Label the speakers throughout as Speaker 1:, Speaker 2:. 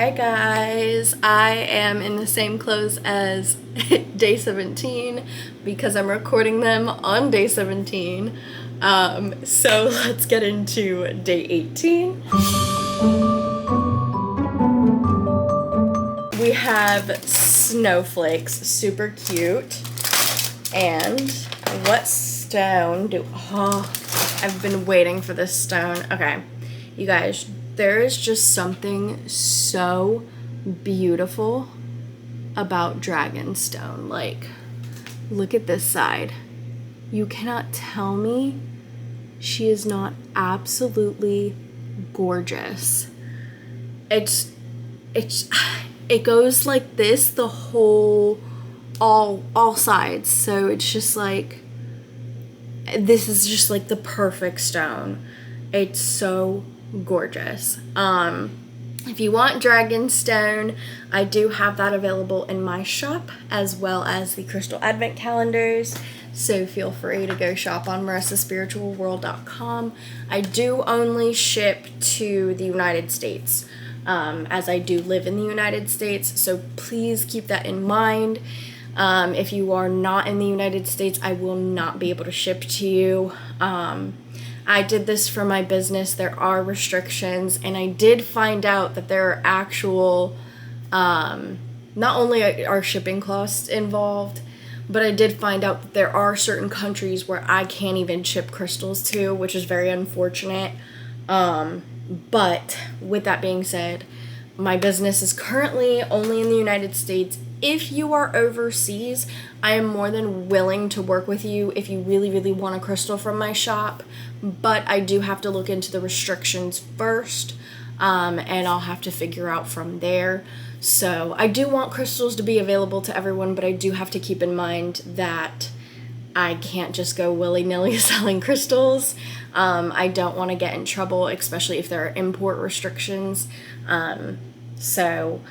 Speaker 1: Hi guys, I am in the same clothes as day 17 because I'm recording them on day 17. So let's get into day 18. We have snowflakes, super cute. And what stone I've been waiting for this stone. Okay, you guys, there is just something so beautiful about dragonstone. Like, look at this side. You cannot tell me she is not absolutely gorgeous. It goes like this the whole all sides. So it's just like, this is just like the perfect stone. It's so gorgeous. If you want dragonstone, I do have that available in my shop, as well as the crystal advent calendars, so feel free to go shop on marissaspiritualworld.com. I do only ship to the United States, as I do live in the United States, so please keep that in mind. If you are not in the United States, I will not be able to ship to you. I did this for my business. There are restrictions, and I did find out that there are actual, not only are shipping costs involved, but I did find out that there are certain countries where I can't even ship crystals to, which is very unfortunate. But with that being said, my business is currently only in the United States. If you are overseas, I am more than willing to work with you if you really, really want a crystal from my shop. But I do have to look into the restrictions first, and I'll have to figure out from there. So I do want crystals to be available to everyone, but I do have to keep in mind that I can't just go willy-nilly selling crystals. I don't want to get in trouble, especially if there are import restrictions. So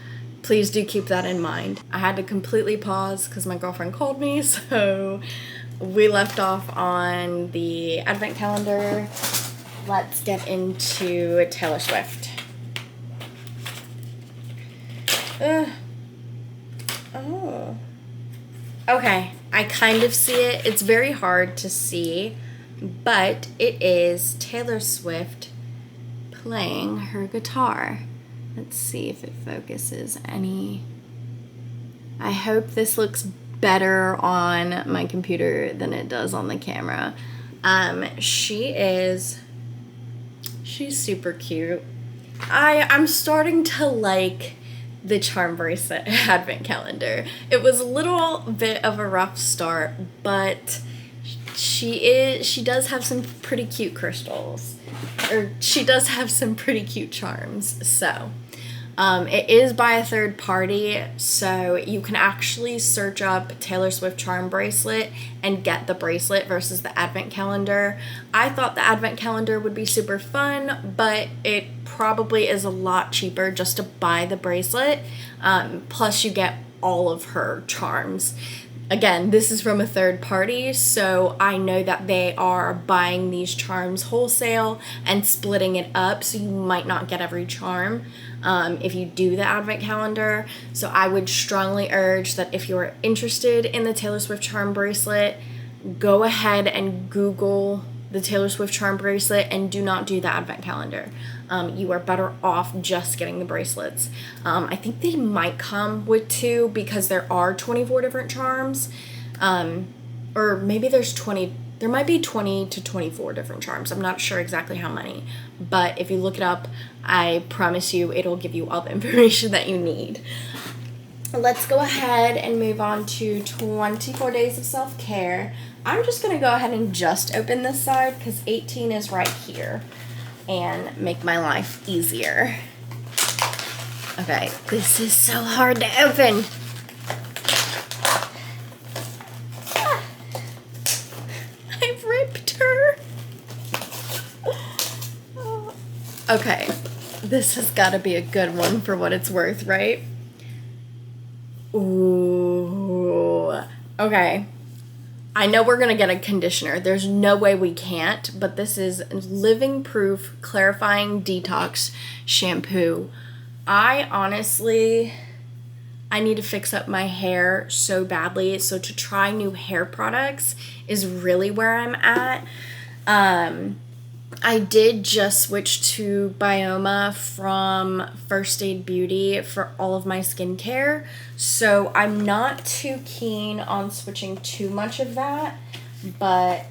Speaker 1: please do keep that in mind. I had to completely pause because my girlfriend called me, so we left off on the advent calendar. Let's get into Taylor Swift. Oh. Okay, I kind of see it. It's very hard to see, but it is Taylor Swift playing her guitar. Let's see if it focuses any. I hope this looks better on my computer than it does on the camera. She's super cute. I'm starting to like the charm bracelet advent calendar. It was a little bit of a rough start, but she does have some pretty cute crystals, or she does have some pretty cute charms. So it is by a third party, so you can actually search up Taylor Swift charm bracelet and get the bracelet versus the advent calendar. I thought the advent calendar would be super fun, but it probably is a lot cheaper just to buy the bracelet. Plus you get all of her charms. Again, this is from a third party, so I know that they are buying these charms wholesale and splitting it up, so you might not get every charm if you do the advent calendar. So I would strongly urge that if you're interested in the Taylor Swift charm bracelet, go ahead and Google the Taylor Swift charm bracelet and do not do the advent calendar. You are better off just getting the bracelets. I think they might come with two because there are 24 different charms. Or maybe there's 20, there might be 20 to 24 different charms. I'm not sure exactly how many, but if you look it up, I promise you it'll give you all the information that you need. Let's go ahead and move on to 24 days of self-care. I'm just going to go ahead and just open this side because 18 is right here and make my life easier. Okay, this is so hard to open. I've ripped her. Okay, this has got to be a good one for what it's worth, right? Ooh, okay. I know we're going to get a conditioner. There's no way we can't, but this is Living Proof Clarifying Detox Shampoo. I honestly, I need to fix up my hair so badly. So to try new hair products is really where I'm at. I did just switch to Bioma from First Aid Beauty for all of my skincare. So I'm not too keen on switching too much of that. But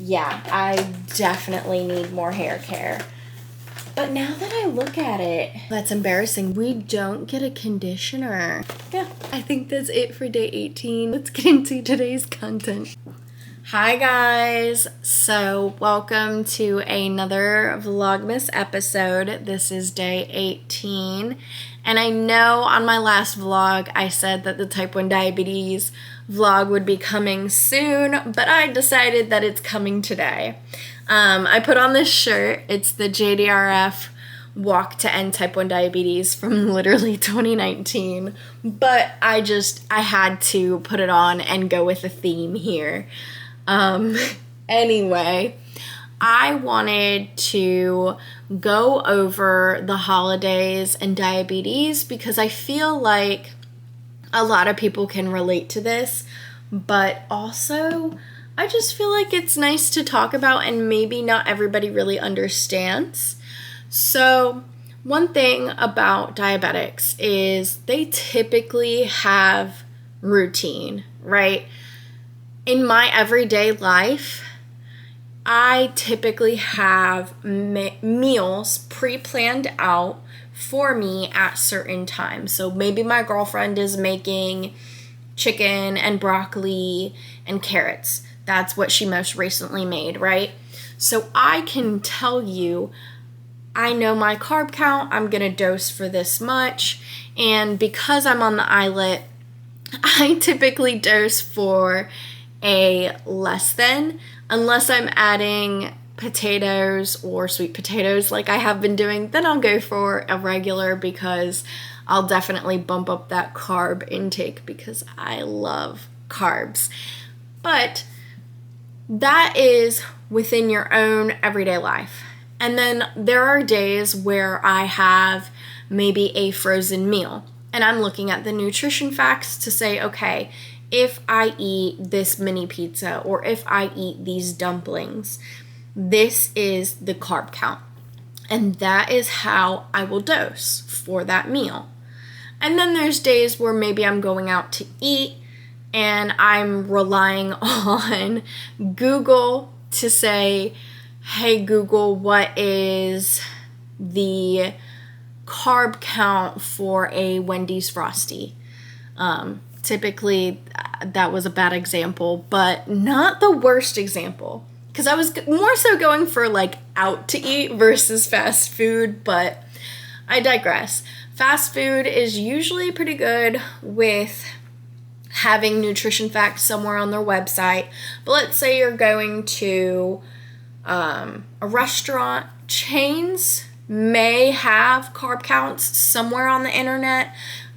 Speaker 1: yeah, I definitely need more hair care. But now that I look at it, that's embarrassing. We don't get a conditioner. Yeah, I think that's it for day 18. Let's get into today's content. Hi guys, so welcome to another VLOGMAS episode. This is day 18, and I know on my last vlog I said that the type 1 diabetes vlog would be coming soon, but I decided that it's coming today. I put on this shirt. It's the JDRF Walk to End Type 1 Diabetes from literally 2019, but I had to put it on and go with the theme here. Anyway, I wanted to go over the holidays and diabetes because I feel like a lot of people can relate to this, but also I just feel like it's nice to talk about and maybe not everybody really understands. So one thing about diabetics is they typically have routine, right? In my everyday life, I typically have meals pre-planned out for me at certain times. So maybe my girlfriend is making chicken and broccoli and carrots. That's what she most recently made, right? So I can tell you, I know my carb count, I'm gonna dose for this much, and because I'm on the islet, I typically dose for a less than, unless I'm adding potatoes or sweet potatoes like I have been doing, then I'll go for a regular because I'll definitely bump up that carb intake because I love carbs. But that is within your own everyday life. And then there are days where I have maybe a frozen meal and I'm looking at the nutrition facts to say, okay, if I eat this mini pizza or if I eat these dumplings, this is the carb count. And that is how I will dose for that meal. And then there's days where maybe I'm going out to eat and I'm relying on Google to say, hey Google, what is the carb count for a Wendy's Frosty? Typically, that was a bad example, but not the worst example. Because I was more so going for like out to eat versus fast food, but I digress. Fast food is usually pretty good with having nutrition facts somewhere on their website. But let's say you're going to a restaurant, chains may have carb counts somewhere on the internet.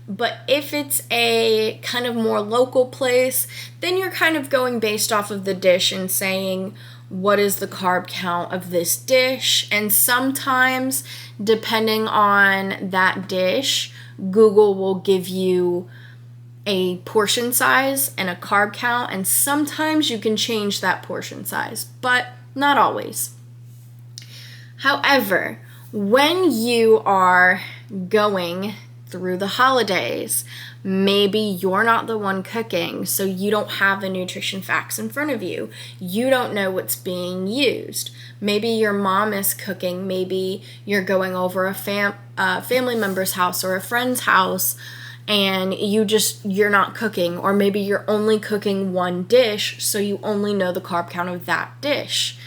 Speaker 1: But if it's a kind of more local place, then you're kind of going based off of the dish and saying, what is the carb count of this dish? And sometimes, depending on that dish, Google will give you a portion size and a carb count, and sometimes you can change that portion size, but not always. However, when you are going through the holidays, maybe you're not the one cooking, so you don't have the nutrition facts in front of you. You don't know what's being used. Maybe your mom is cooking. Maybe you're going over a family member's house or a friend's house, and you're not cooking, or maybe you're only cooking one dish, so you only know the carb count of that dish.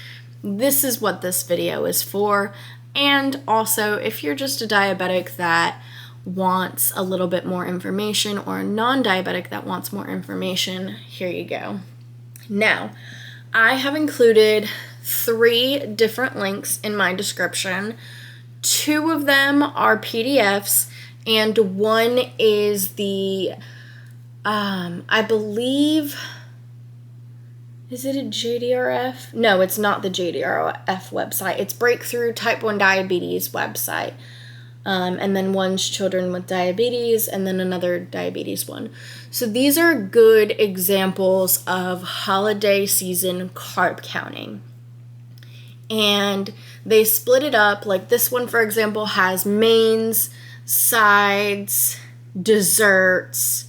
Speaker 1: This is what this video is for. And also, if you're just a diabetic that wants a little bit more information or a non-diabetic that wants more information, here you go. Now, I have included 3 different links in my description. 2 of them are PDFs and one is the, I believe, is it a JDRF? No, it's not the JDRF website. It's Breakthrough Type 1 Diabetes website. and then one's children with diabetes, and then another diabetes one. So these are good examples of holiday season carb counting. And they split it up, like this one, for example, has mains, sides, desserts,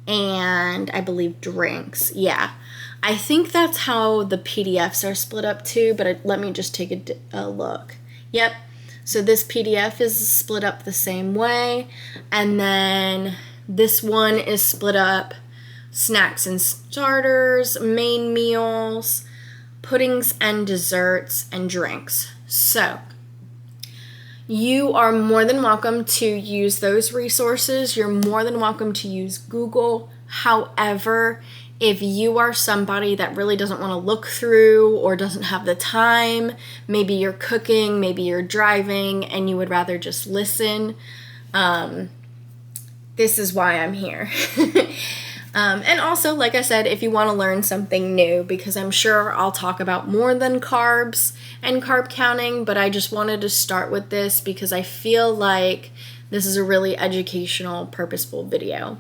Speaker 1: and I believe drinks. Yeah, I think that's how the PDFs are split up too, but let me just take a look. Yep, so this PDF is split up the same way, and then this one is split up snacks and starters, main meals, puddings and desserts, and drinks. So you are more than welcome to use those resources. You're more than welcome to use Google. However, if you are somebody that really doesn't want to look through or doesn't have the time, maybe you're cooking, maybe you're driving, and you would rather just listen, this is why I'm here. And also, like I said, if you want to learn something new, because I'm sure I'll talk about more than carbs and carb counting, but I just wanted to start with this because I feel like this is a really educational, purposeful video.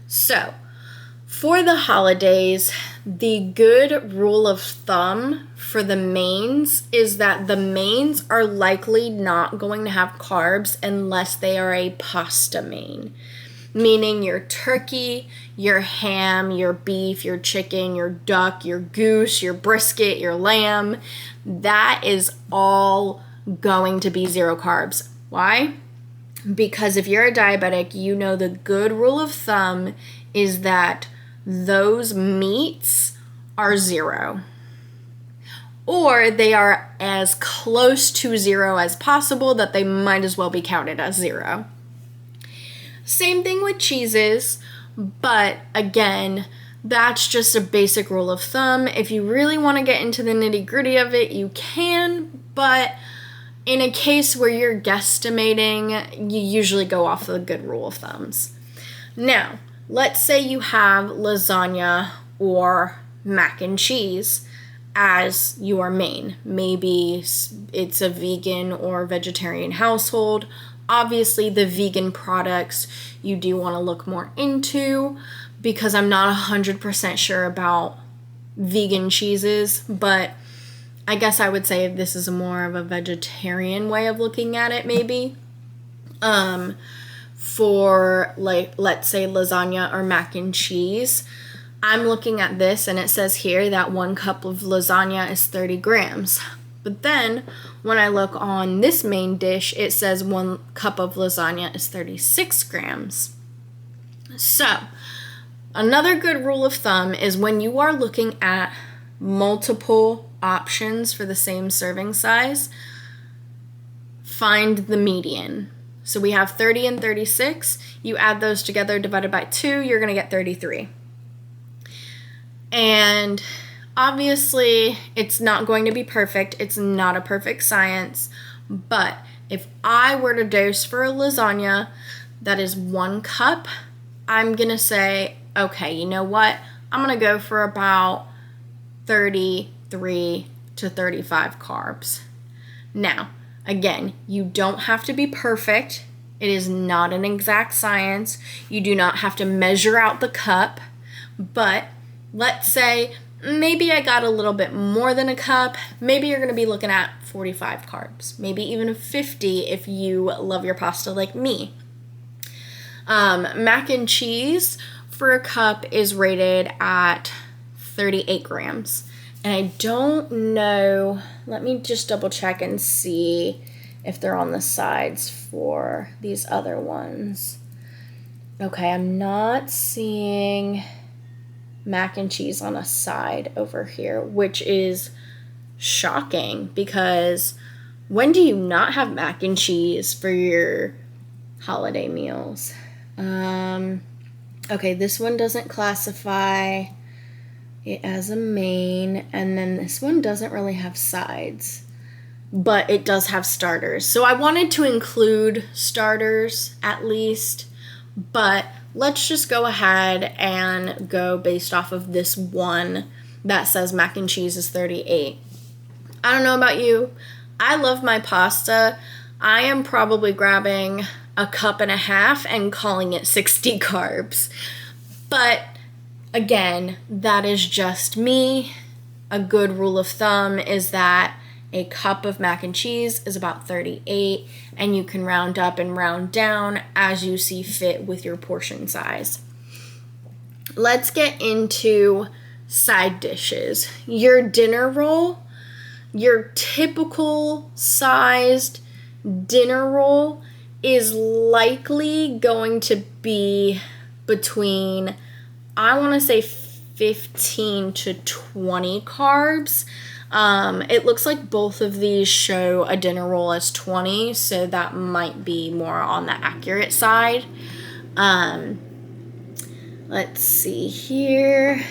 Speaker 1: So, for the holidays, the good rule of thumb for the mains is that the mains are likely not going to have carbs unless they are a pasta main. Meaning your turkey, your ham, your beef, your chicken, your duck, your goose, your brisket, your lamb, that is all going to be 0 carbs. Why? Because if you're a diabetic, you know the good rule of thumb is that those meats are 0. Or they are as close to 0 as possible that they might as well be counted as 0. Same thing with cheeses, but again, that's just a basic rule of thumb. If you really want to get into the nitty-gritty of it, you can, but in a case where you're guesstimating, you usually go off the good rule of thumbs. Now, let's say you have lasagna or mac and cheese as your main. Maybe it's a vegan or vegetarian household. Obviously, the vegan products you do want to look more into because I'm not 100% sure about vegan cheeses, but I guess I would say this is more of a vegetarian way of looking at it, maybe. For, like, let's say lasagna or mac and cheese, I'm looking at this and it says here that 1 cup of lasagna is 30 grams. But then, when I look on this main dish, it says 1 cup of lasagna is 36 grams. So, another good rule of thumb is when you are looking at multiple options for the same serving size, find the median. So we have 30 and 36. You add those together, divided by 2, you're going to get 33. And obviously, it's not going to be perfect. It's not a perfect science. But if I were to dose for a lasagna that is 1 cup, I'm going to say, okay, you know what? I'm going to go for about 33 to 35 carbs. Now, again, you don't have to be perfect. It is not an exact science. You do not have to measure out the cup. But let's say maybe I got a little bit more than a cup. Maybe you're going to be looking at 45 carbs. Maybe even 50 if you love your pasta like me. Mac and cheese for a cup is rated at 38 grams. And I don't know, let me just double check and see if they're on the sides for these other ones. Okay, I'm not seeing mac and cheese on a side over here, which is shocking because when do you not have mac and cheese for your holiday meals? Okay, this one doesn't classify it as a main, and then this one doesn't really have sides, but it does have starters. So I wanted to include starters at least, but let's just go ahead and go based off of this one that says mac and cheese is 38. I don't know about you. I love my pasta. I am probably grabbing a cup and a half and calling it 60 carbs. But again, that is just me. A good rule of thumb is that a cup of mac and cheese is about 38, and you can round up and round down as you see fit with your portion size. Let's get into side dishes. Your dinner roll, your typical sized dinner roll is likely going to be between, I want to say 15 to 20 carbs. It looks like both of these show a dinner roll as 20, so that might be more on the accurate side. Let's see here.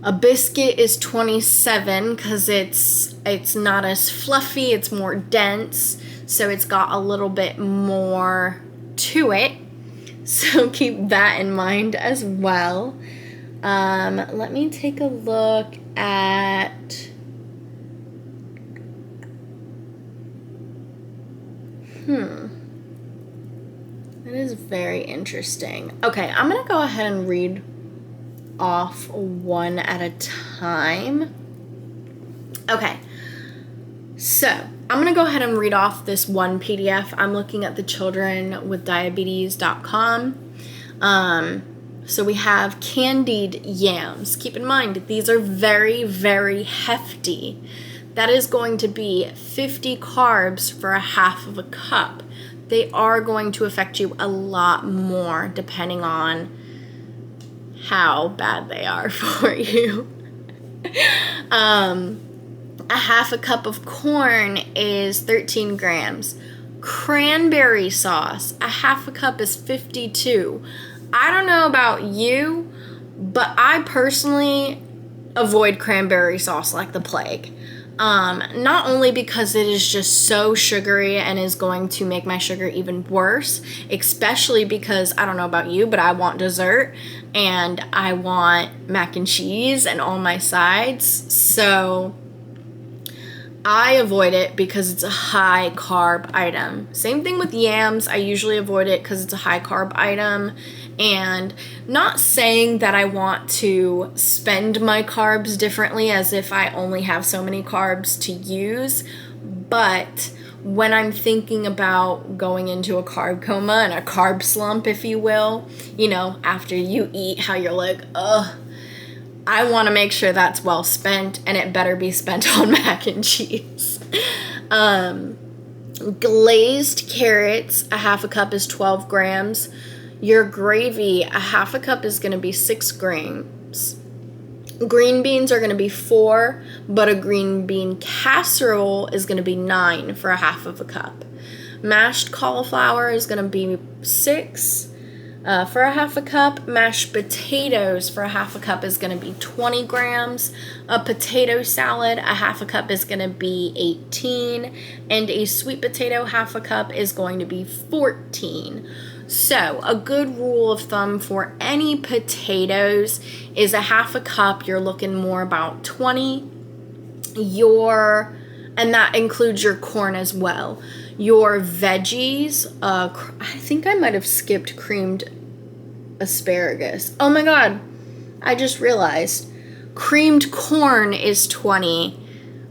Speaker 1: A biscuit is 27 because it's not as fluffy, it's more dense, so it's got a little bit more to it. So keep that in mind as well. Let me take a look at... That is very interesting. Okay, I'm going to go ahead and read off one at a time. Okay, so I'm going to go ahead and read off this one PDF. I'm looking at the childrenwithdiabetes.com. So we have candied yams. Keep in mind, these are very, very hefty. That is going to be 50 carbs for a half of a cup. They are going to affect you a lot more depending on how bad they are for you. A half a cup of corn is 13 grams. Cranberry sauce, a half a cup is 52. I don't know about you, but I personally avoid cranberry sauce like the plague. Not only because it is just so sugary and is going to make my sugar even worse, especially because, I don't know about you, but I want dessert and I want mac and cheese and all my sides, so I avoid it because it's a high carb item. Same thing with yams. I usually avoid it because it's a high carb item. And not saying that I want to spend my carbs differently as if I only have so many carbs to use, but when I'm thinking about going into a carb coma and a carb slump, if you will, you know, after you eat, how you're like, ugh, I want to make sure that's well spent, and it better be spent on mac and cheese. Glazed carrots, a half a cup is 12 grams. Your gravy, a half a cup is going to be 6 grams. Green beans are going to be 4, but a green bean casserole is going to be 9 for a half of a cup. Mashed cauliflower is going to be 6 for a half a cup. Mashed potatoes for a half a cup is going to be 20 grams. A potato salad, a half a cup is going to be 18. And a sweet potato, half a cup is going to be 14. So a good rule of thumb for any potatoes is a half a cup. You're looking more about 20. And that includes your corn as well. Your veggies, I think I might have skipped creamed asparagus. Oh my God, I just realized. Creamed corn is 20,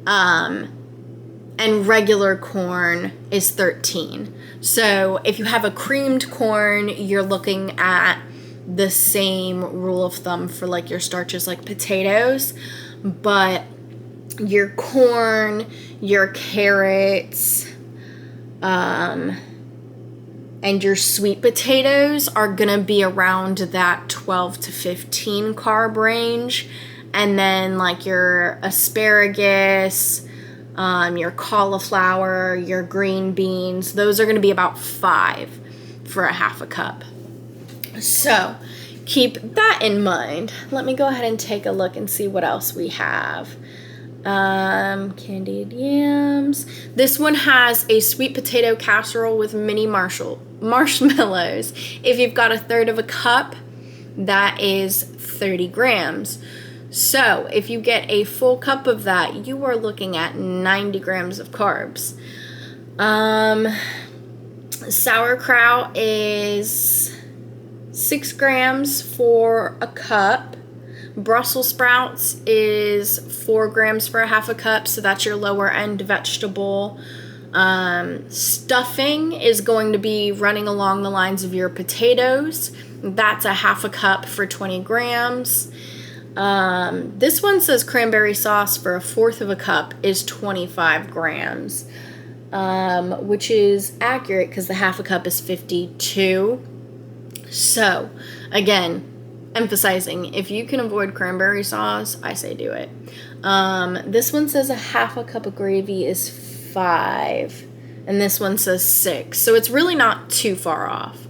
Speaker 1: and regular corn is 13. So if you have a creamed corn, you're looking at the same rule of thumb for like your starches like potatoes, but your corn, your carrots, and your sweet potatoes are gonna be around that 12 to 15 carb range. And then like your asparagus, your cauliflower, your green beans, those are going to be about 5 for a half a cup. So keep that in mind. Let me go ahead and take a look and see what else we have. Candied yams. This one has a sweet potato casserole with mini marshmallows. If you've got a third of a cup, that is 30 grams. So if you get a full cup of that, you are looking at 90 grams of carbs. Um, Sauerkraut is 6 grams for a cup. Brussels sprouts is 4 grams for a half a cup, so that's your lower end vegetable. Stuffing is going to be running along the lines of your potatoes. That's a half a cup for 20 grams. This one says cranberry sauce for a fourth of a cup is 25 grams, which is accurate because the half a cup is 52. So, again, emphasizing, if you can avoid cranberry sauce, I say do it. This one says a half a cup of gravy is 5, and this one says 6. So it's really not too far off.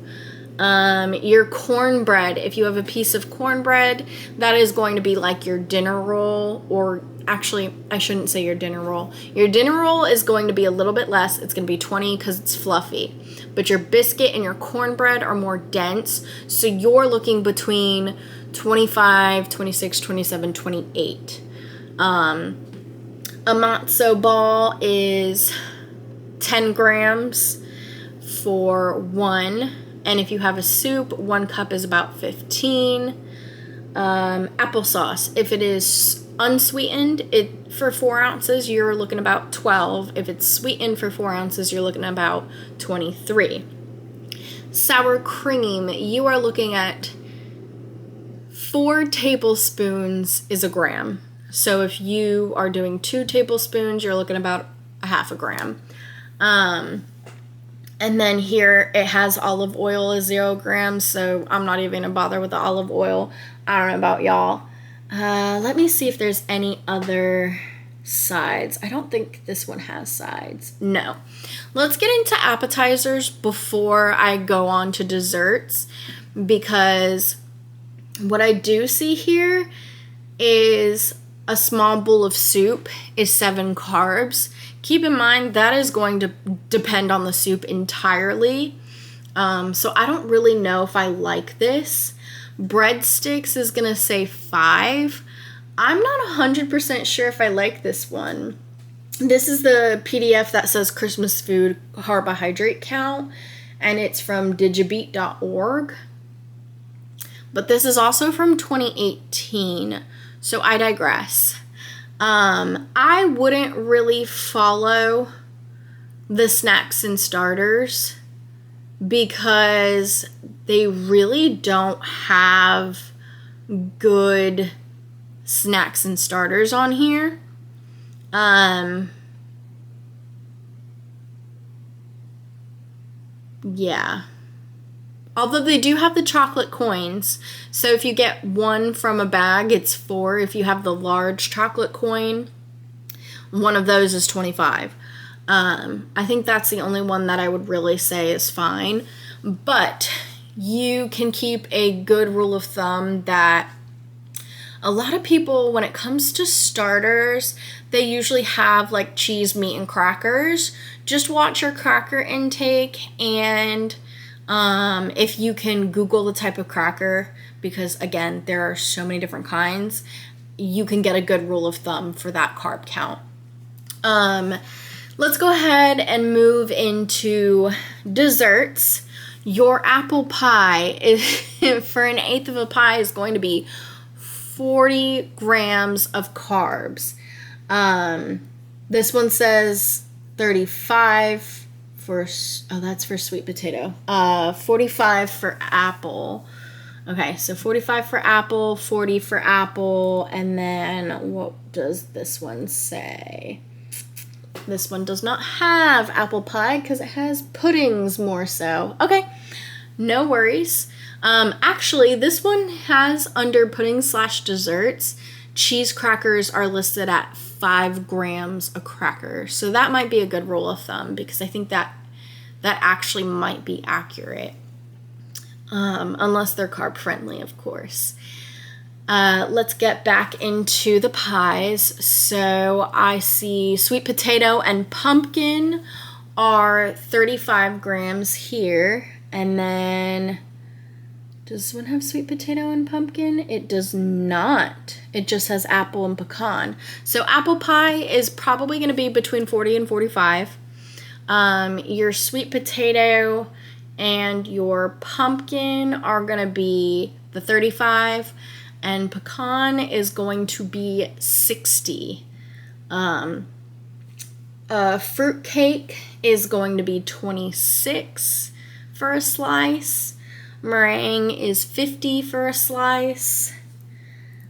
Speaker 1: Your cornbread, if you have a piece of cornbread, that is going to be like your dinner roll, or actually, I shouldn't say your dinner roll. Your dinner roll is going to be a little bit less. It's going to be 20 because it's fluffy. But your biscuit and your cornbread are more dense. So you're looking between 25, 26, 27, 28. A matzo ball is 10 grams for one. And if you have a soup, 1 cup is about 15. Applesauce, if it is unsweetened, for 4 ounces, you're looking about 12. If it's sweetened for 4 ounces, you're looking at about 23. Sour cream, you are looking at 4 tablespoons is a gram. So if you are doing 2 tablespoons, you're looking about a half a gram. And then here it has olive oil is 0 grams, so I'm not even gonna bother with the olive oil. I don't know about y'all. Let me see if there's any other sides. I don't think this one has sides. No. Let's get into appetizers before I go on to desserts, because what I do see here is a small bowl of soup is 7 carbs. Keep in mind that is going to depend on the soup entirely. So I don't really know if I like this. Breadsticks is going to say 5. I'm not 100% sure if I like this one. This is the PDF that says Christmas food carbohydrate count, and it's from digibeat.org. But this is also from 2018, so I digress. I wouldn't really follow the snacks and starters because they really don't have good snacks and starters on here. Yeah. Although they do have the chocolate coins. So if you get 1 from a bag, it's 4. If you have the large chocolate coin, one of those is 25. I think that's the only one that I would really say is fine. But you can keep a good rule of thumb that a lot of people, when it comes to starters, they usually have like cheese, meat, and crackers. Just watch your cracker intake, and if you can Google the type of cracker, because again, there are so many different kinds, you can get a good rule of thumb for that carb count. Let's go ahead and move into desserts. Your apple pie is for an eighth of a pie is going to be 40 grams of carbs. This one says 35 for, that's for sweet potato. 45 for apple. Okay, so 45 for apple, 40 for apple, and then what does this one say? This one does not have apple pie because it has puddings more so. Okay, no worries. Actually, this one has under pudding/desserts, cheese crackers are listed at 5 grams a cracker. So that might be a good rule of thumb because I think that actually might be accurate. Unless they're carb friendly, of course. Let's get back into the pies. So I see sweet potato and pumpkin are 35 grams here. And then, does this one have sweet potato and pumpkin? It does not. It just has apple and pecan. So apple pie is probably going to be between 40 and 45. Your sweet potato and your pumpkin are going to be the 35, and pecan is going to be 60. Fruit cake is going to be 26 for a slice. Meringue is 50 for a slice.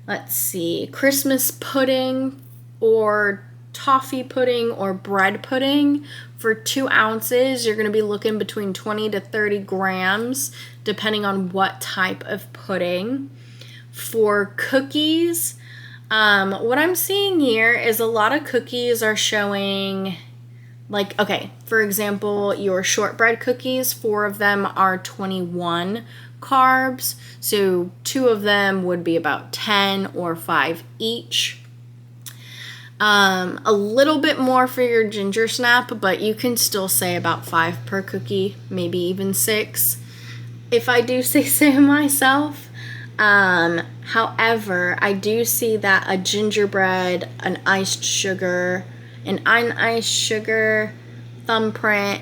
Speaker 1: Let's see, Christmas pudding or toffee pudding or bread pudding for 2 ounces, you're going to be looking between 20 to 30 grams, depending on what type of pudding. For cookies, what I'm seeing here is a lot of cookies are showing, like, okay, for example, your shortbread cookies, 4 of them are 21 carbs, so 2 of them would be about 10 or 5 each. A little bit more for your ginger snap, but you can still say about 5 per cookie, maybe even 6, if I do say so myself. However, I do see that a gingerbread, an iced sugar, an uniced sugar, thumbprint,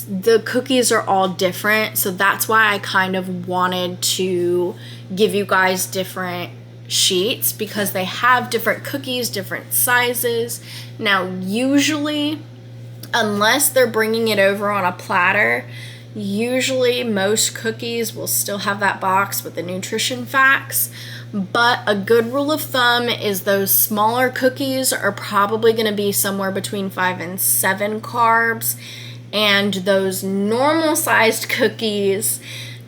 Speaker 1: the cookies are all different, so that's why I kind of wanted to give you guys different sheets, because they have different cookies, different sizes. Now, usually, unless they're bringing it over on a platter, usually most cookies will still have that box with the nutrition facts, but a good rule of thumb is those smaller cookies are probably going to be somewhere between 5 and 7 carbs, and those normal sized cookies,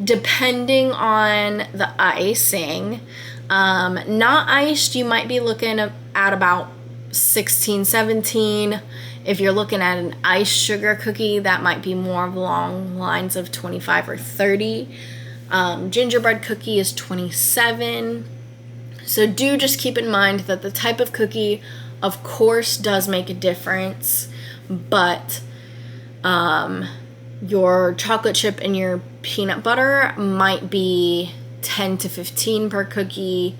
Speaker 1: depending on the icing, not iced, you might be looking at about 16, 17. If you're looking at an iced sugar cookie, that might be more along lines of 25 or 30. Gingerbread cookie is 27. So do just keep in mind that the type of cookie, of course, does make a difference, but your chocolate chip and your peanut butter might be 10 to 15 per cookie.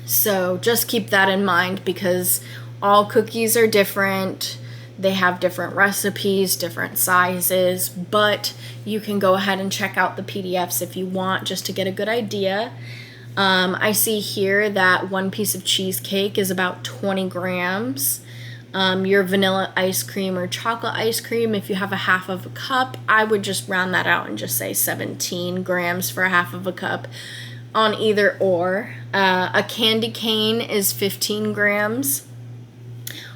Speaker 1: So just keep that in mind, because all cookies are different. They have different recipes, different sizes, but you can go ahead and check out the PDFs if you want, just to get a good idea. I see here that 1 piece of cheesecake is about 20 grams. Your vanilla ice cream or chocolate ice cream, if you have a half of a cup, I would just round that out and just say 17 grams for a half of a cup on either or. A candy cane is 15 grams.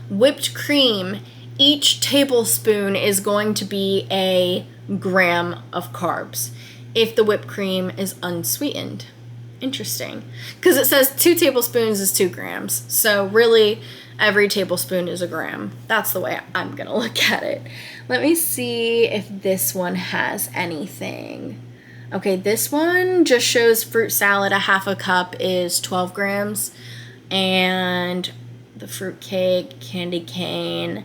Speaker 1: Whipped cream, each tablespoon is going to be a gram of carbs if the whipped cream is unsweetened. Interesting, because it says 2 tablespoons is 2 grams. So really, every tablespoon is a gram. That's the way I'm going to look at it. Let me see if this one has anything. Okay, this one just shows fruit salad, a half a cup is 12 grams. And the fruit cake, candy cane,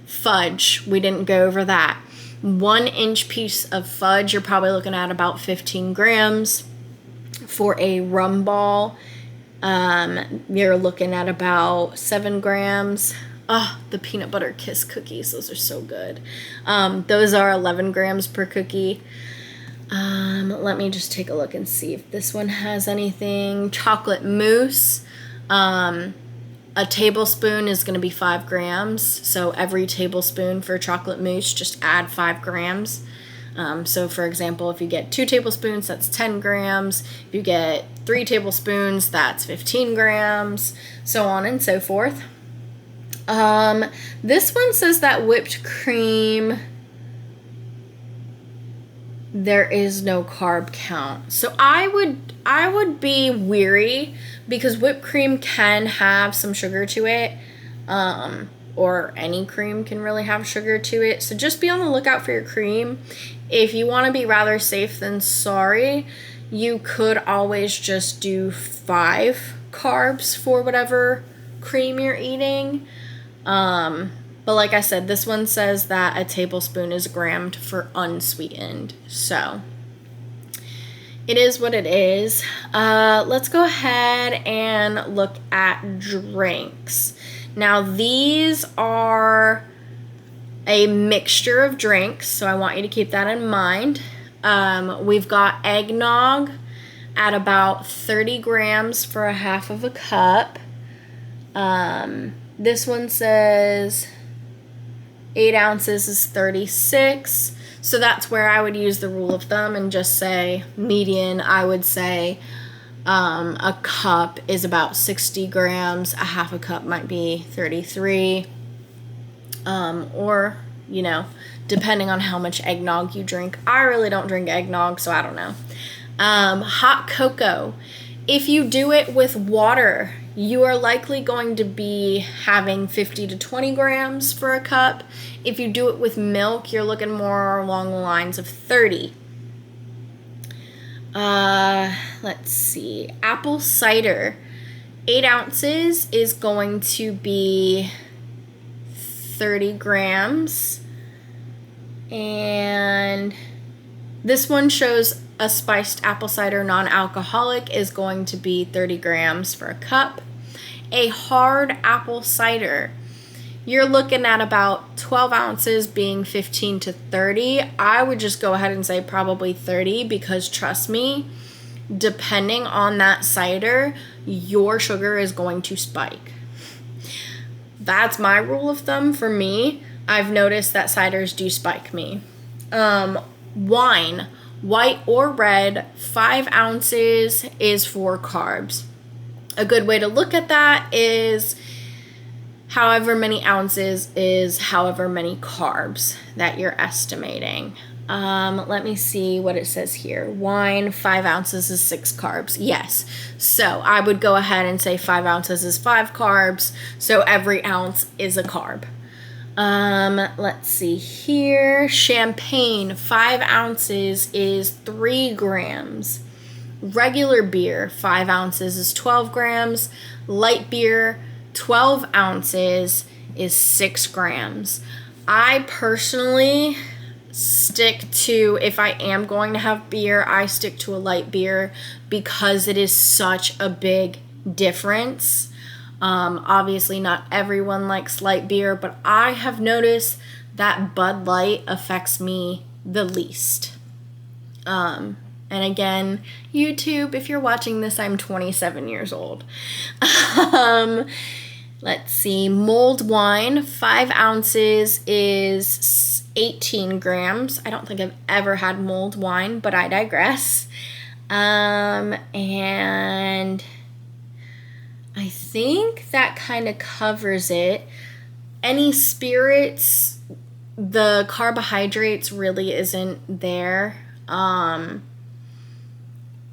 Speaker 1: fudge, we didn't go over that. 1 inch piece of fudge, you're probably looking at about 15 grams. For a rum ball, you're looking at about 7 grams. Oh, the peanut butter kiss cookies, those are so good. Those are 11 grams per cookie. Let me just take a look and see if this one has anything. Chocolate mousse, a tablespoon is going to be 5 grams. So every tablespoon for chocolate mousse, just add 5 grams. So for example, if you get 2 tablespoons, that's 10 grams. If you get 3 tablespoons, that's 15 grams, so on and so forth. This one says that whipped cream, there is no carb count. So I would be weary, because whipped cream can have some sugar to it. Or any cream can really have sugar to it. So just be on the lookout for your cream. If you want to be rather safe than sorry, you could always just do 5 carbs for whatever cream you're eating. But like I said, this one says that a tablespoon is grammed for unsweetened. So it is what it is. Let's go ahead and look at drinks. Now, these are a mixture of drinks, so I want you to keep that in mind. We've got eggnog at about 30 grams for a half of a cup. This one says 8 ounces is 36. So that's where I would use the rule of thumb and just say median. I would say a cup is about 60 grams. A half a cup might be 33. Or, you know, depending on how much eggnog you drink. I really don't drink eggnog, so I don't know. Hot cocoa. If you do it with water, you are likely going to be having 50 to 20 grams for a cup. If you do it with milk, you're looking more along the lines of 30. Let's see. Apple cider. 8 ounces is going to be 30 grams. And this one shows a spiced apple cider non-alcoholic is going to be 30 grams for a cup. A hard apple cider, you're looking at about 12 ounces being 15 to 30. I would just go ahead and say probably 30 because trust me, depending on that cider, your sugar is going to spike. That's my rule of thumb for me. I've noticed that ciders do spike me. Wine, white or red, 5 ounces is for carbs. A good way to look at that is however many ounces is however many carbs that you're estimating. Let me see what it says here. Wine, 5 ounces is 6 carbs. Yes. So I would go ahead and say 5 ounces is 5 carbs. So every ounce is a carb. Let's see here. Champagne, 5 ounces is 3 grams. Regular beer, 5 ounces is 12 grams. Light beer, 12 ounces is 6 grams. I personally stick to, if I am going to have beer, I stick to a light beer because it is such a big difference. Obviously not everyone likes light beer, but I have noticed that Bud Light affects me the least. And again, YouTube, if you're watching this, I'm 27 years old. Let's see, mulled wine, 5 ounces is 18 grams. I don't think I've ever had mulled wine, but I digress. And I think that kind of covers it. Any spirits, the carbohydrates really isn't there.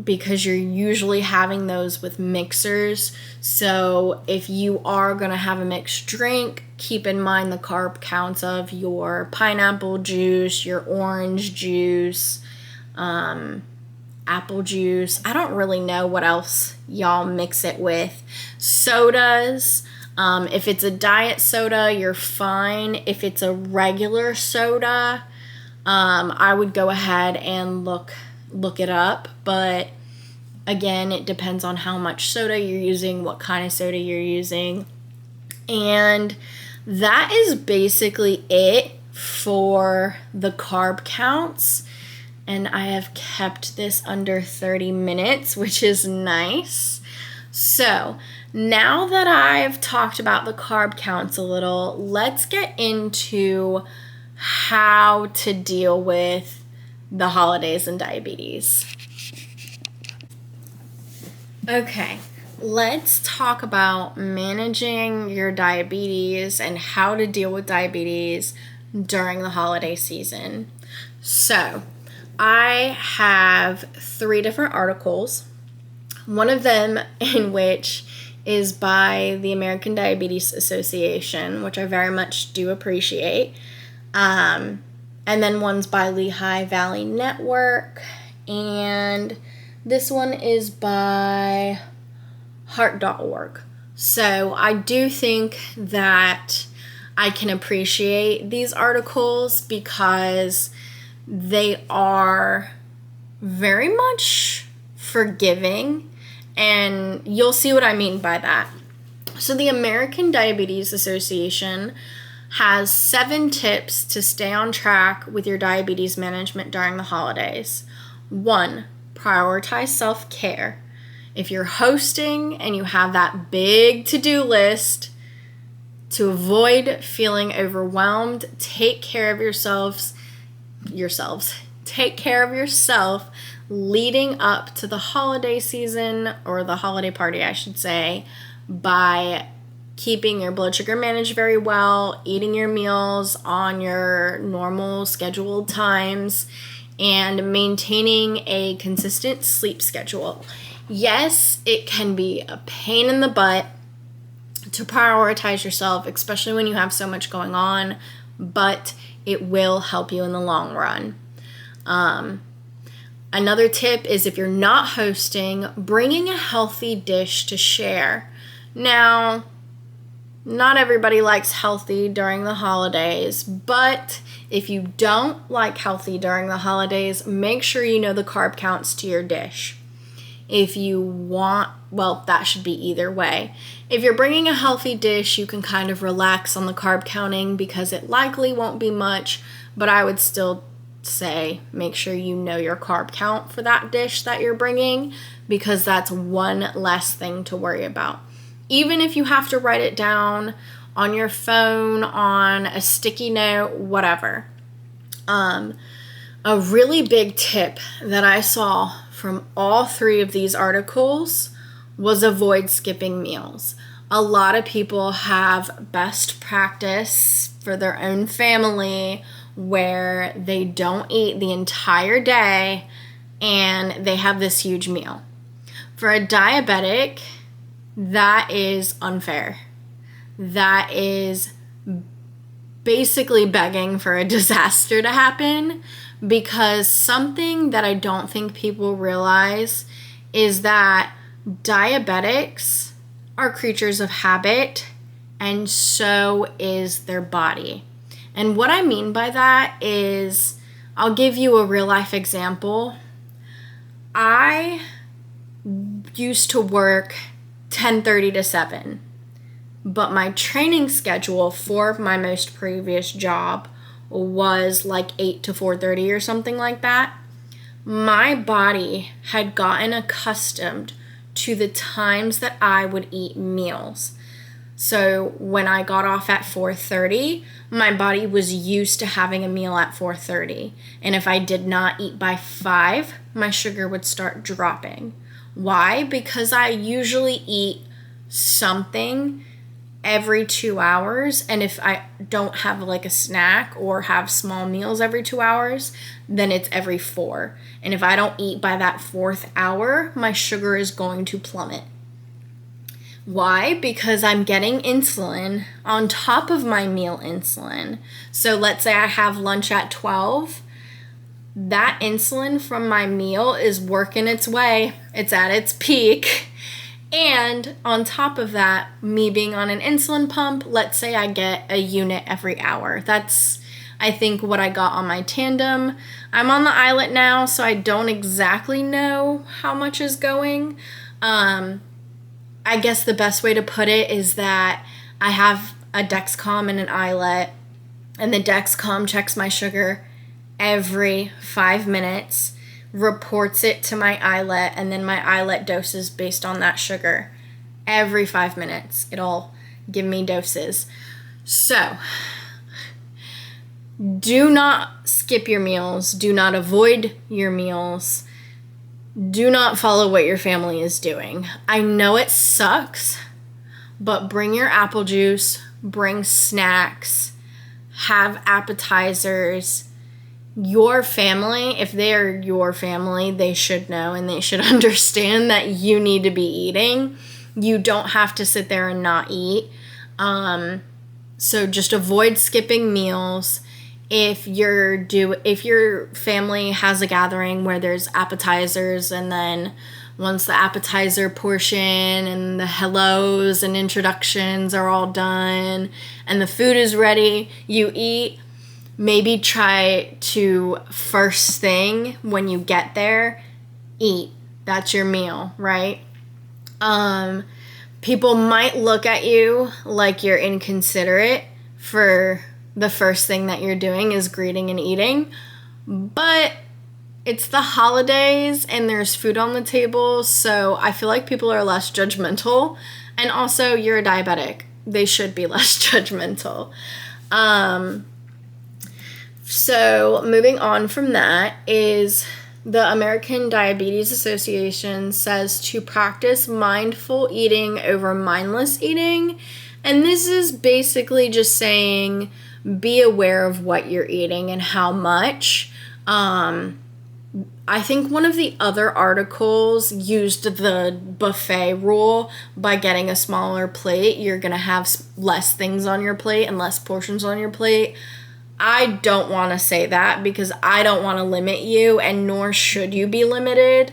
Speaker 1: Because you're usually having those with mixers. So if you are going to have a mixed drink, keep in mind the carb counts of your pineapple juice, your orange juice, apple juice. I don't really know what else y'all mix it with. Sodas. If it's a diet soda, you're fine. If it's a regular soda, I would go ahead and look it up, but again, it depends on how much soda you're using, what kind of soda you're using, and that is basically it for the carb counts. And I have kept this under 30 minutes, which is nice. So now that I've talked about the carb counts a little, let's get into how to deal with the holidays and diabetes. Okay, let's talk about managing your diabetes and how to deal with diabetes during the holiday season. So, I have 3 different articles. One of them in which is by the American Diabetes Association, which I very much do appreciate. And then one's by Lehigh Valley Network, and this one is by heart.org. So I do think that I can appreciate these articles because they are very much forgiving, and you'll see what I mean by that. So the American Diabetes Association has 7 tips to stay on track with your diabetes management during the holidays. 1, prioritize self-care. If you're hosting and you have that big to-do list, to avoid feeling overwhelmed, take care of yourselves. Take care of yourself leading up to the holiday season, or the holiday party, I should say, by keeping your blood sugar managed very well, eating your meals on your normal scheduled times, and maintaining a consistent sleep schedule. Yes, it can be a pain in the butt to prioritize yourself, especially when you have so much going on, but it will help you in the long run. Another tip is, if you're not hosting, bringing a healthy dish to share. Now, not everybody likes healthy during the holidays, but if you don't like healthy during the holidays, make sure you know the carb counts to your dish. If you want, well, that should be either way. If you're bringing a healthy dish, you can kind of relax on the carb counting because it likely won't be much, but I would still say make sure you know your carb count for that dish that you're bringing, because that's one less thing to worry about. Even if you have to write it down on your phone, on a sticky note, whatever. A really big tip that I saw from all 3 of these articles was avoid skipping meals. A lot of people have best practice for their own family where they don't eat the entire day and they have this huge meal. For a diabetic, that is unfair. That is basically begging for a disaster to happen, because something that I don't think people realize is that diabetics are creatures of habit, and so is their body. And what I mean by that is, I'll give you a real life example. I used to work 10:30 to 7, but my training schedule for my most previous job was like 8 to 4:30 or something like that. My body had gotten accustomed to the times that I would eat meals. So when I got off at 4:30, my body was used to having a meal at 4:30. And if I did not eat by 5, my sugar would start dropping. Why? Because I usually eat something every 2 hours, and if I don't have like a snack or have small meals every 2 hours, then it's every 4. And if I don't eat by that 4th hour, my sugar is going to plummet. Why? Because I'm getting insulin on top of my meal insulin. So let's say I have lunch at 12. That insulin from my meal is working its way. It's at its peak. And on top of that, me being on an insulin pump, let's say I get a unit every hour. That's, I think, what I got on my Tandem. I'm on the iLet now, so I don't exactly know how much is going. I guess the best way to put it is that I have a Dexcom and an iLet, and the Dexcom checks my sugar every 5 minutes, reports it to my iLet, and then my iLet doses based on that sugar. Every 5 minutes, it'll give me doses. So, do not skip your meals. Do not avoid your meals. Do not follow what your family is doing. I know it sucks, but bring your apple juice, bring snacks, have appetizers. Your family, if they are your family, they should know and they should understand that you need to be eating. You don't have to sit there and not eat. So just avoid skipping meals. If your family has a gathering where there's appetizers, and then once the appetizer portion and the hellos and introductions are all done and the food is ready, you eat. Maybe try to, first thing when you get there, eat. That's your meal, right? People might look at you like you're inconsiderate for the first thing that you're doing is greeting and eating. But it's the holidays and there's food on the table, so I feel like people are less judgmental. And also, you're a diabetic. They should be less judgmental. So moving on from that is the American Diabetes Association says to practice mindful eating over mindless eating. And this is basically just saying be aware of what you're eating and how much. I think one of the other articles used the buffet rule. By getting a smaller plate, you're going to have less things on your plate and less portions on your plate. I don't want to say that because I don't want to limit you, and nor should you be limited.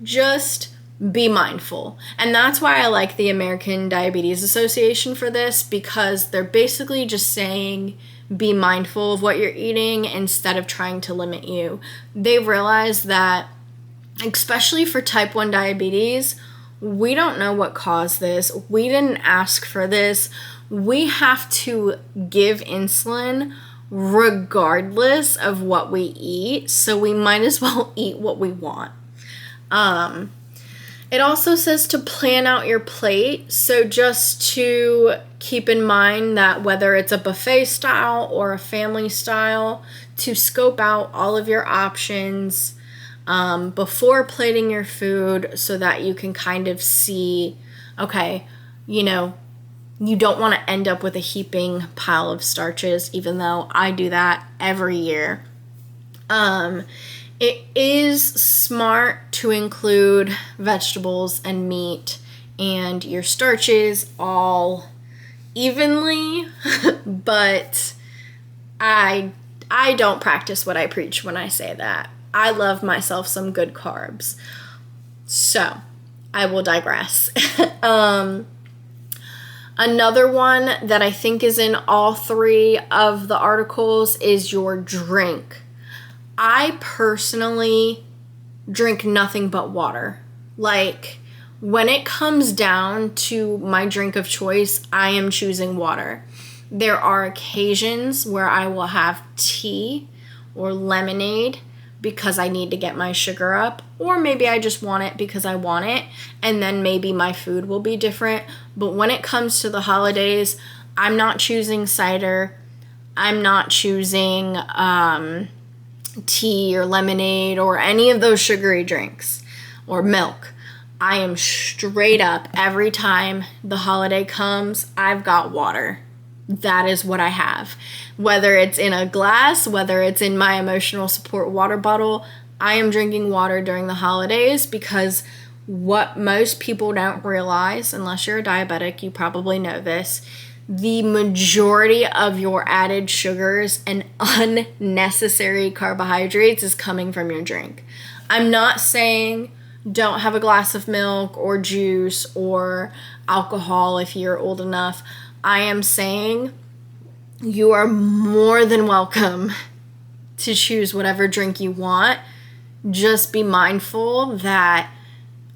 Speaker 1: Just be mindful. And that's why I like the American Diabetes Association for this, because they're basically just saying be mindful of what you're eating instead of trying to limit you. They realize that, especially for type 1 diabetes, we don't know what caused this. We didn't ask for this. We have to give insulin regardless of what we eat, so we might as well eat what we want. It also says to plan out your plate, so just to keep in mind that whether it's a buffet style or a family style, to scope out all of your options before plating your food so that you can kind of see, okay, you don't want to end up with a heaping pile of starches, even though I do that every year. It is smart to include vegetables and meat and your starches all evenly, but I don't practice what I preach when I say that. I love myself some good carbs. So, I will digress. Another one that I think is in all three of the articles is your drink. I personally drink nothing but water. Like, when it comes down to my drink of choice, I am choosing water. There are occasions where I will have tea or lemonade because I need to get my sugar up, or maybe I just want it because I want it, and then maybe my food will be different. But when it comes to the holidays, I'm not choosing cider. I'm not choosing tea or lemonade or any of those sugary drinks or milk. I am straight up, every time the holiday comes, I've got water. That is what I have. Whether it's in a glass, whether it's in my emotional support water bottle, I am drinking water during the holidays, because what most people don't realize, unless you're a diabetic, you probably know this, the majority of your added sugars and unnecessary carbohydrates is coming from your drink. I'm not saying don't have a glass of milk or juice or alcohol if you're old enough. I am saying you are more than welcome to choose whatever drink you want. Just be mindful that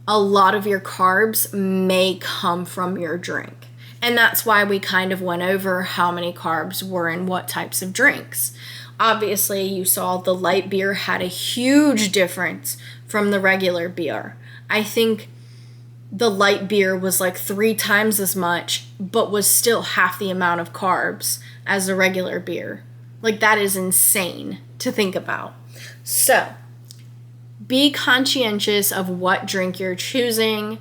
Speaker 1: a lot of your carbs may come from your drink. And that's why we kind of went over how many carbs were in what types of drinks. Obviously, you saw the light beer had a huge difference from the regular beer. I think the light beer was like 3 times as much, but was still half the amount of carbs as the regular beer. Like, that is insane to think about. So, be conscientious of what drink you're choosing.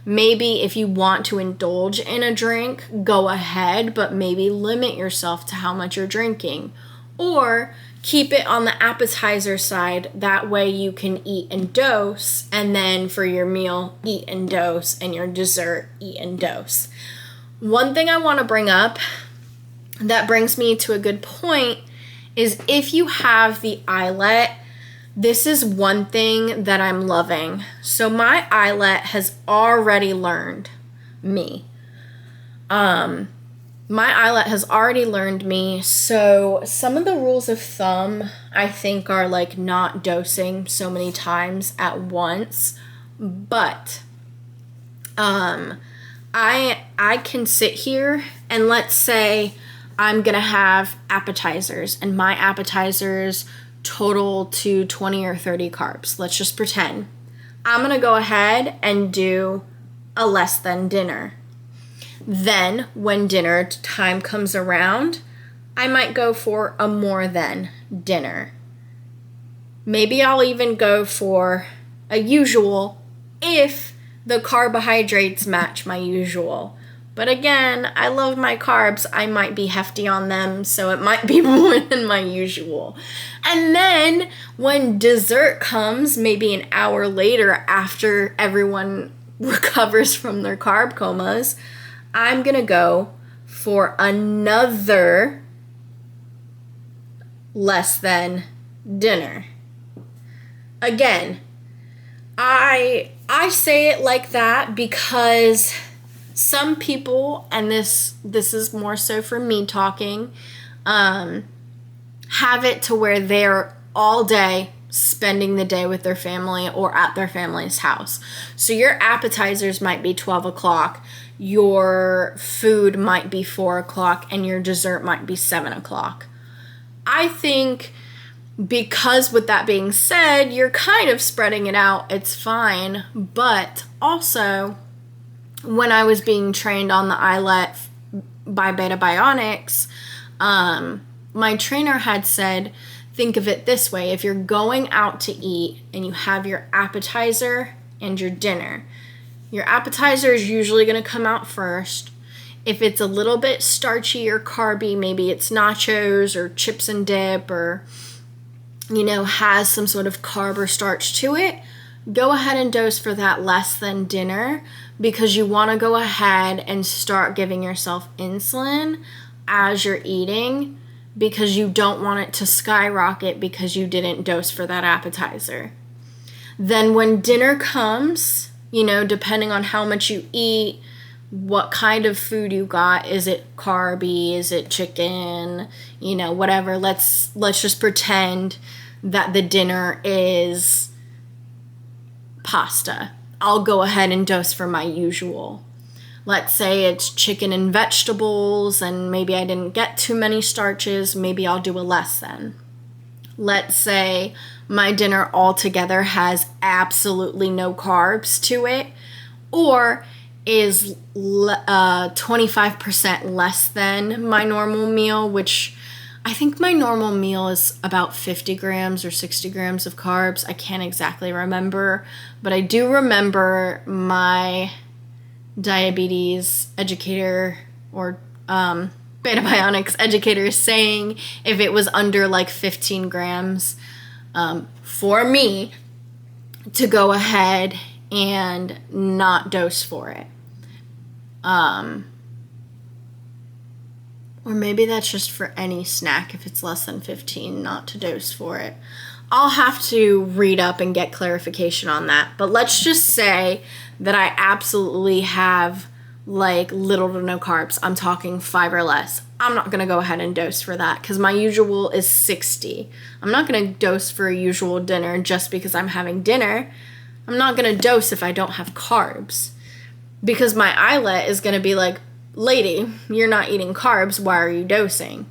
Speaker 1: Maybe if you want to indulge in a drink, go ahead, but maybe limit yourself to how much you're drinking. Or keep it on the appetizer side. That way you can eat and dose, and then for your meal, eat and dose, and your dessert, eat and dose. One thing I want to bring up that brings me to a good point is if you have the eyelet, this is one thing that I'm loving. So my eyelet has already learned me. My eyelet has already learned me. So some of the rules of thumb, I think, are like not dosing so many times at once. But I can sit here and let's say I'm going to have appetizers, and my appetizers total to 20 or 30 carbs. Let's just pretend. I'm going to go ahead and do a less than dinner. Then when dinner time comes around, I might go for a more than dinner. Maybe I'll even go for a usual if the carbohydrates match my usual. But again, I love my carbs. I might be hefty on them, so it might be more than my usual. And then when dessert comes, maybe an hour later after everyone recovers from their carb comas, I'm going to go for another less than dinner. Again, I say it like that because some people, and this is more so for me talking, have it to where they're all day spending the day with their family or at their family's house. So your appetizers might be 12 o'clock, your food might be 4 o'clock, and your dessert might be 7 o'clock. I think because with that being said, you're kind of spreading it out, it's fine. But also, when I was being trained on the eyelet by Beta-Bionics, my trainer had said, think of it this way. If you're going out to eat and you have your appetizer and your dinner, your appetizer is usually going to come out first. If it's a little bit starchy or carby, maybe it's nachos or chips and dip or, has some sort of carb or starch to it, go ahead and dose for that less than dinner because you want to go ahead and start giving yourself insulin as you're eating because you don't want it to skyrocket because you didn't dose for that appetizer. Then when dinner comes, depending on how much you eat, what kind of food you got, is it carby, is it chicken, whatever. Let's just pretend that the dinner is pasta. I'll go ahead and dose for my usual. Let's say it's chicken and vegetables and maybe I didn't get too many starches, maybe I'll do a less than. Let's say my dinner altogether has absolutely no carbs to it or is 25% less than my normal meal, which I think my normal meal is about 50 grams or 60 grams of carbs. I can't exactly remember, but I do remember my diabetes educator or Beta-Bionics educator saying if it was under like 15 grams for me to go ahead and not dose for it. Or maybe that's just for any snack if it's less than 15, not to dose for it. I'll have to read up and get clarification on that. But let's just say that I absolutely have like little to no carbs. I'm talking 5 or less. I'm not going to go ahead and dose for that because my usual is 60. I'm not going to dose for a usual dinner just because I'm having dinner. I'm not going to dose if I don't have carbs because my eyelet is going to be like, lady, you're not eating carbs. Why are you dosing?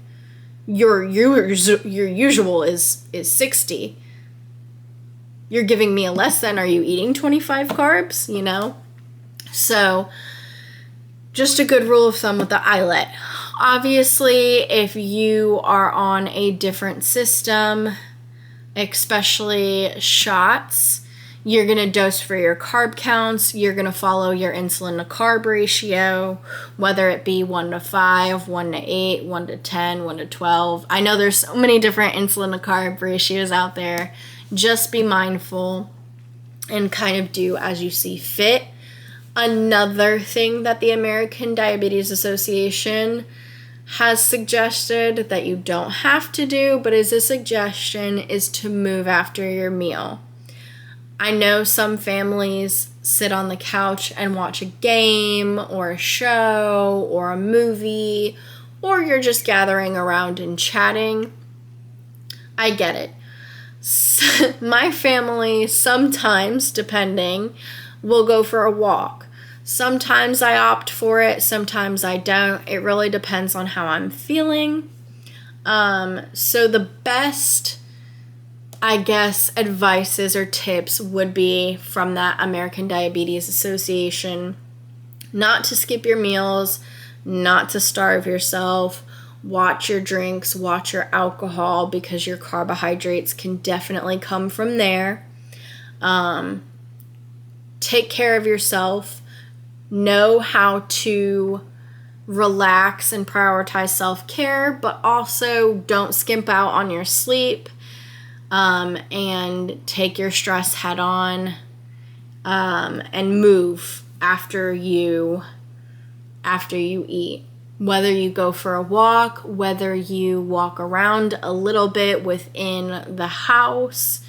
Speaker 1: Your usual is 60. You're giving me a less than. Are you eating 25 carbs? So just a good rule of thumb with the eyelet. Obviously, if you are on a different system, especially shots, you're going to dose for your carb counts. You're going to follow your insulin to carb ratio, whether it be 1:5, 1:8, 1:10, 1:12. I know there's so many different insulin to carb ratios out there. Just be mindful and kind of do as you see fit. Another thing that the American Diabetes Association has suggested that you don't have to do, but is a suggestion, is to move after your meal. I know some families sit on the couch and watch a game or a show or a movie, or you're just gathering around and chatting. I get it. My family sometimes, depending, will go for a walk. Sometimes I opt for it, sometimes I don't. It really depends on how I'm feeling. So the best, I guess, advices or tips would be from that American Diabetes Association: not to skip your meals, not to starve yourself, watch your drinks, watch your alcohol, because your carbohydrates can definitely come from there. Take care of yourself. Know how to relax and prioritize self-care, but also don't skimp out on your sleep, and take your stress head on, and move after you eat. Whether you go for a walk, whether you walk around a little bit within the house,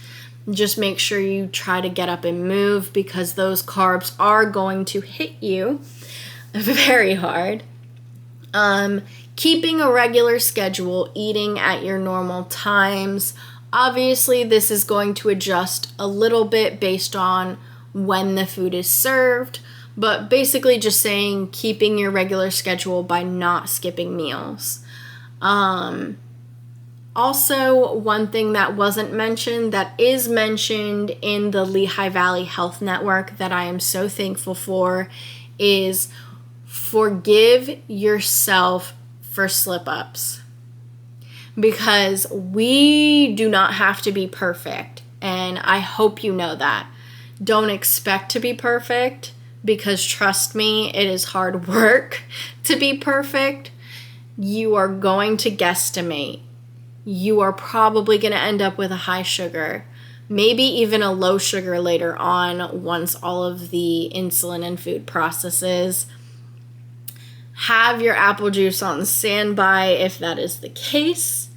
Speaker 1: just make sure you try to get up and move, because those carbs are going to hit you very hard. Keeping a regular schedule, eating at your normal times. Obviously, this is going to adjust a little bit based on when the food is served, but basically just saying keeping your regular schedule by not skipping meals. Also, one thing that wasn't mentioned that is mentioned in the Lehigh Valley Health Network that I am so thankful for is forgive yourself for slip-ups. Because we do not have to be perfect, and I hope you know that. Don't expect to be perfect, because trust me, it is hard work to be perfect. You are going to guesstimate. You are probably going to end up with a high sugar, maybe even a low sugar later on once all of the insulin and food processes. Have your apple juice on standby if that is the case.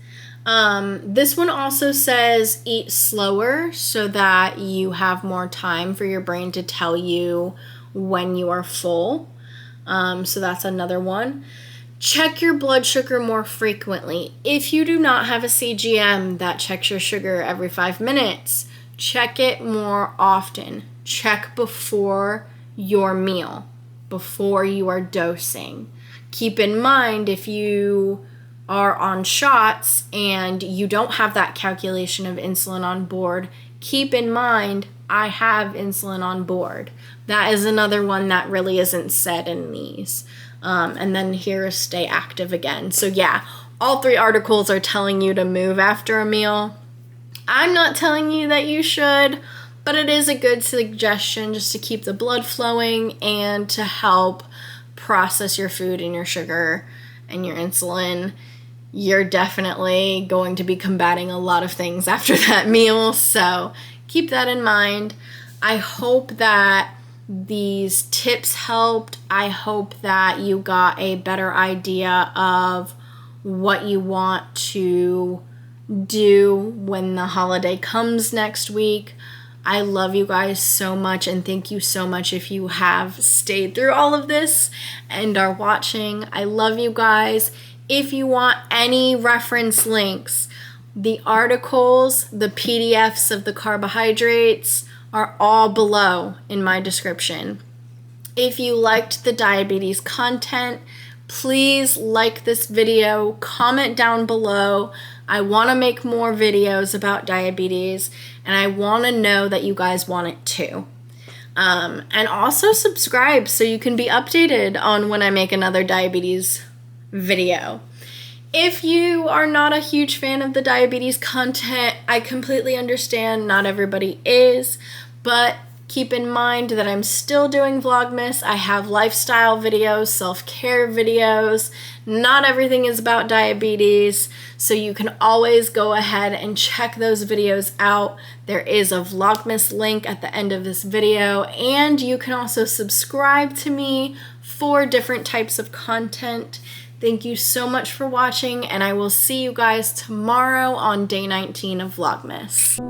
Speaker 1: This one also says eat slower so that you have more time for your brain to tell you when you are full. So that's another one. Check your blood sugar more frequently. If you do not have a CGM that checks your sugar every 5 minutes, check it more often. Check before your meal, before you are dosing. Keep in mind, if you are on shots and you don't have that calculation of insulin on board, keep in mind, I have insulin on board. That is another one that really isn't said in these. And then here is stay active again. So yeah, all 3 articles are telling you to move after a meal. I'm not telling you that you should, but it is a good suggestion just to keep the blood flowing and to help process your food and your sugar and your insulin. You're definitely going to be combating a lot of things after that meal, so keep that in mind. I hope that these tips helped. I hope that you got a better idea of what you want to do when the holiday comes next week. I love you guys so much, and thank you so much if you have stayed through all of this and are watching. I love you guys. If you want any reference links, the articles, the PDFs of the carbohydrates are all below in my description. If you liked the diabetes content, please like this video, comment down below. I want to make more videos about diabetes, and I want to know that you guys want it too. And also subscribe so you can be updated on when I make another diabetes video. If you are not a huge fan of the diabetes content, I completely understand, not everybody is, but keep in mind that I'm still doing Vlogmas. I have lifestyle videos, self-care videos. Not everything is about diabetes, so you can always go ahead and check those videos out. There is a Vlogmas link at the end of this video, and you can also subscribe to me for different types of content. Thank you so much for watching, and I will see you guys tomorrow on day 19 of Vlogmas.